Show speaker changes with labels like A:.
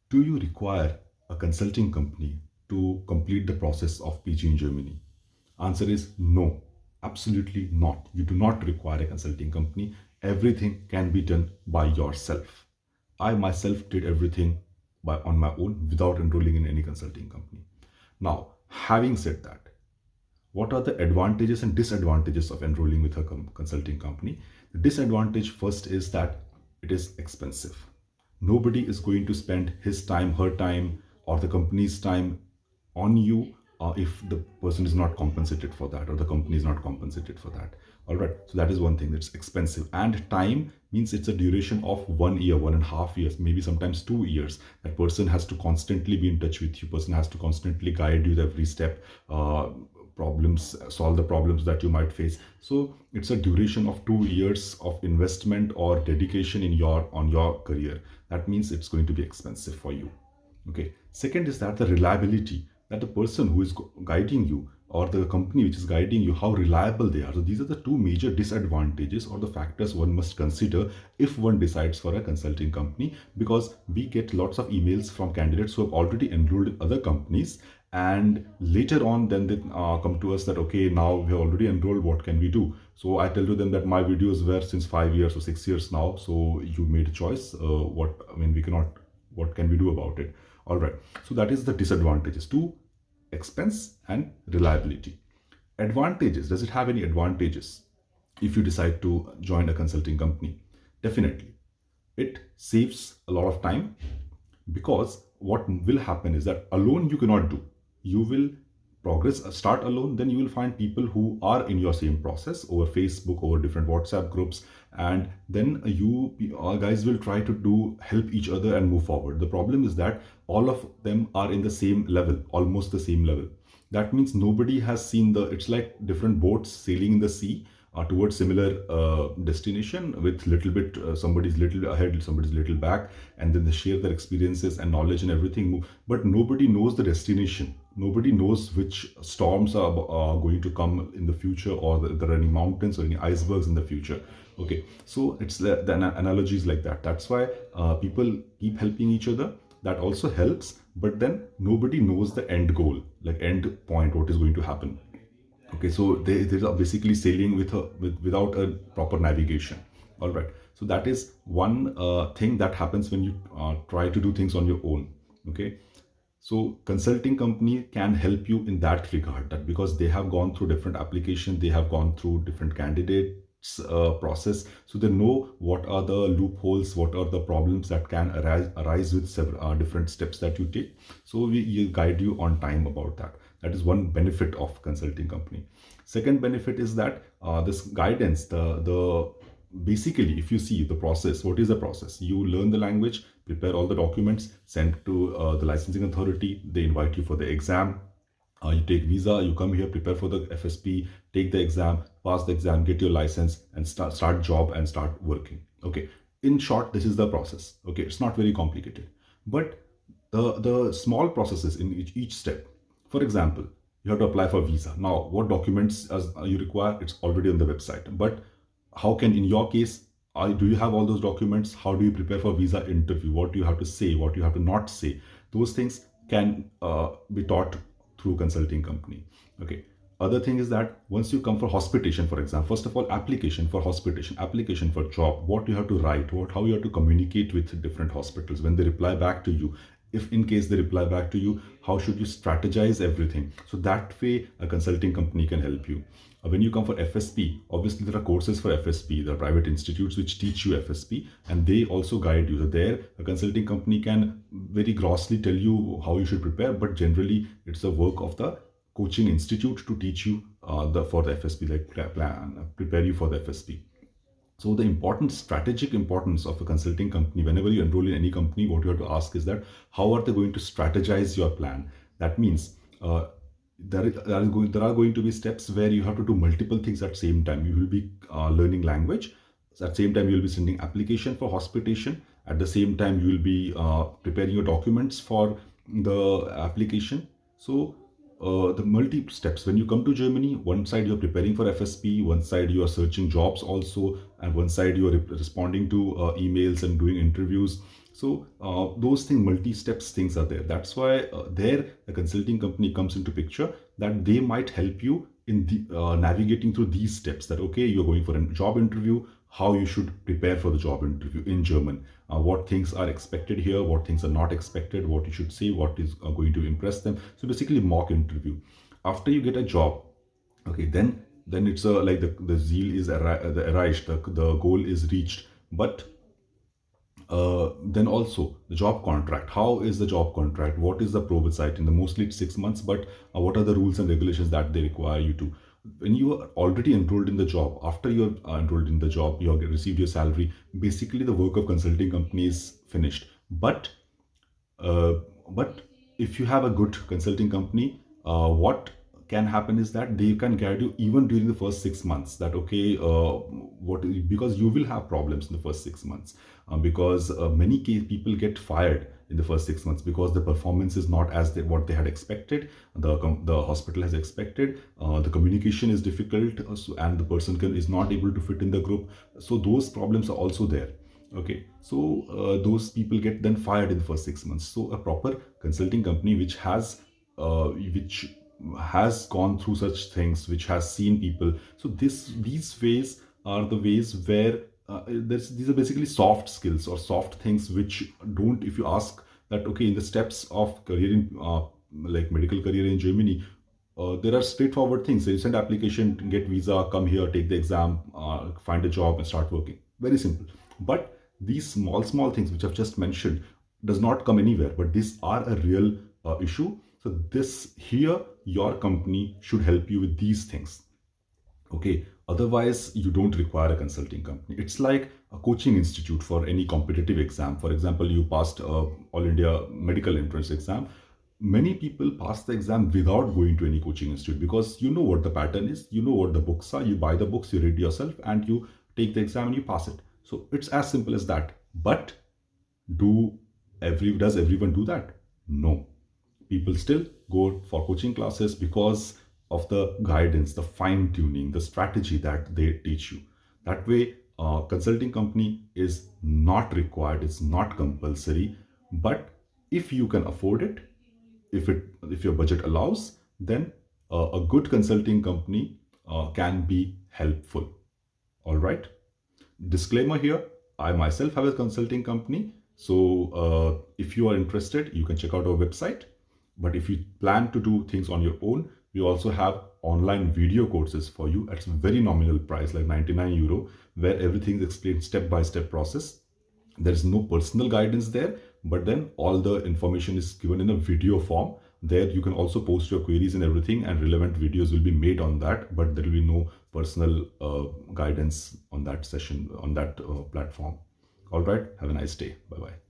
A: Do you require a consulting company to complete the process of PG in Germany? Answer is no, absolutely not. You do not require a consulting company. Everything can be done by yourself. I myself did everything on my own without enrolling in any consulting company. Now, having said that, what are the advantages and disadvantages of enrolling with a consulting company? The disadvantage first is that it is expensive. Nobody is going to spend his time, her time, or the company's time on you if the person is not compensated for that, or the company is not compensated for that. All right, so that is one thing, that's expensive. And time means it's a duration of 1 year, 1.5 years, maybe sometimes 2 years. That person has to constantly be in touch with you, person has to constantly guide you every step, problems, solve the problems that you might face. So it's a duration of 2 years of investment or dedication in your on your career. That means it's going to be expensive for you. Okay, second is that the reliability, that the person who is guiding you or the company which is guiding you, how reliable they are. So these are the two major disadvantages or the factors one must consider if one decides for a consulting company, because we get lots of emails from candidates who have already enrolled in other companies, and later on then they come to us that, okay, now we have already enrolled, what can we do? So I tell to them that my videos were since 5 years or 6 years now, so you made a choice. What I mean, we cannot, what can we do about it? All right, so that is the disadvantages: two, expense and reliability. Advantages, does it have any advantages if you decide to join a consulting company? Definitely, it saves a lot of time, because what will happen is that alone you cannot do. You will progress, start alone, then you will find people who are in your same process over Facebook, over different WhatsApp groups, and then you guys will try to do help each other and move forward. The problem is that all of them are in the same level, almost the same level. That means nobody has seen the, it's like different boats sailing in the sea towards similar destination, with little bit somebody's little ahead, somebody's little back, and then they share their experiences and knowledge and everything, but nobody knows the destination. Nobody knows which storms are going to come in the future, or there are any mountains or any icebergs in the future. Okay, so it's the analogies like that. That's why people keep helping each other. That also helps, but then nobody knows the end goal, like end point, what is going to happen. Okay, so they are basically sailing without a proper navigation. All right, so that is one thing that happens when you try to do things on your own. Okay, so consulting company can help you in that regard, that because they have gone through different applications, they have gone through different candidates process, so they know what are the loopholes, what are the problems that can arise with several different steps that you take. So we guide you on time about that. That is one benefit of consulting company. Second benefit is that this guidance, the basically, if you see the process, what is the process? You learn the language, prepare all the documents, send to the licensing authority, they invite you for the exam. You take visa, you come here, prepare for the FSP, take the exam, pass the exam, get your license, and start job and start working. Okay, in short, this is the process. Okay, it's not very complicated, but the small processes in each step. For example, you have to apply for visa. Now, what documents as you require? It's already on the website. But how can, in your case, do you have all those documents? How do you prepare for visa interview? What do you have to say? What do you have to not say? Those things can be taught through consulting company. Okay. Other thing is that once you come for hospitation, for example, first of all, application for hospitation, application for job, what you have to write, what how you have to communicate with different hospitals when they reply back to you. If in case they reply back to you, how should you strategize everything? So that way, a consulting company can help you. When you come for FSP, obviously there are courses for FSP. There are private institutes which teach you FSP, and they also guide you. So there, a consulting company can very grossly tell you how you should prepare, but generally it's the work of the coaching institute to teach you for the FSP, like plan, prepare you for the FSP. So the important strategic importance of a consulting company, whenever you enroll in any company, what you have to ask is that how are they going to strategize your plan? That means there are going to be steps where you have to do multiple things at same time. You will be learning language. So at same time, you will be sending application for hospitation. At the same time, you will be preparing your documents for the application. So the multi steps, when you come to Germany, one side you're preparing for FSP, one side you are searching jobs also, and one side you are responding to emails and doing interviews. So those things, multi-steps things are there. That's why there the consulting company comes into picture, that they might help you in the navigating through these steps. That okay, you're going for a job interview, how you should prepare for the job interview in German, what things are expected here, what things are not expected, what you should say, what is going to impress them. So basically mock interview. After you get a job, okay, then it's a like the zeal is arrived, the goal is reached. But then also the job contract. How is the job contract? What is the probate? In the mostly it's 6 months, but what are the rules and regulations that they require you to? When you are already enrolled in the job, after you're enrolled in the job, you have received your salary. Basically, the work of consulting company is finished. Uh, but if you have a good consulting company, what can happen is that they can guide you even during the first 6 months. That okay, because you will have problems in the first 6 months, because many people get fired in the first 6 months because the performance is not as what they had expected. The hospital has expected. The communication is difficult, and the person is not able to fit in the group. So those problems are also there. Okay, so those people get then fired in the first 6 months. So a proper consulting company which has gone through such things, which has seen people. So these ways are the ways where these are basically soft skills or soft things which don't. If you ask that okay, in the steps of career in like medical career in Germany, there are straightforward things. You send application, get visa, come here, take the exam, find a job, and start working. Very simple. But these small things which I've just mentioned does not come anywhere. But these are a real issue. So this here, your company should help you with these things. Okay, otherwise you don't require a consulting company. It's like a coaching institute for any competitive exam. For example, you passed all India medical entrance exam. Many people pass the exam without going to any coaching institute, because you know what the pattern is, you know what the books are, you buy the books, you read yourself, and you take the exam and you pass it. So it's as simple as that. But do does everyone do that? No. People still go for coaching classes because of the guidance, the fine tuning, the strategy that they teach you. That way, consulting company is not required, it's not compulsory. But if you can afford it, if your budget allows, then a good consulting company can be helpful. All right. Disclaimer here, I myself have a consulting company. So if you are interested, you can check out our website. But if you plan to do things on your own, we also have online video courses for you at a very nominal price, like 99 euro, where everything is explained step by step process. There is no personal guidance there, but then all the information is given in a video form. There you can also post your queries and everything, and relevant videos will be made on that, but there will be no personal guidance on that session, on that platform. All right, have a nice day. Bye bye.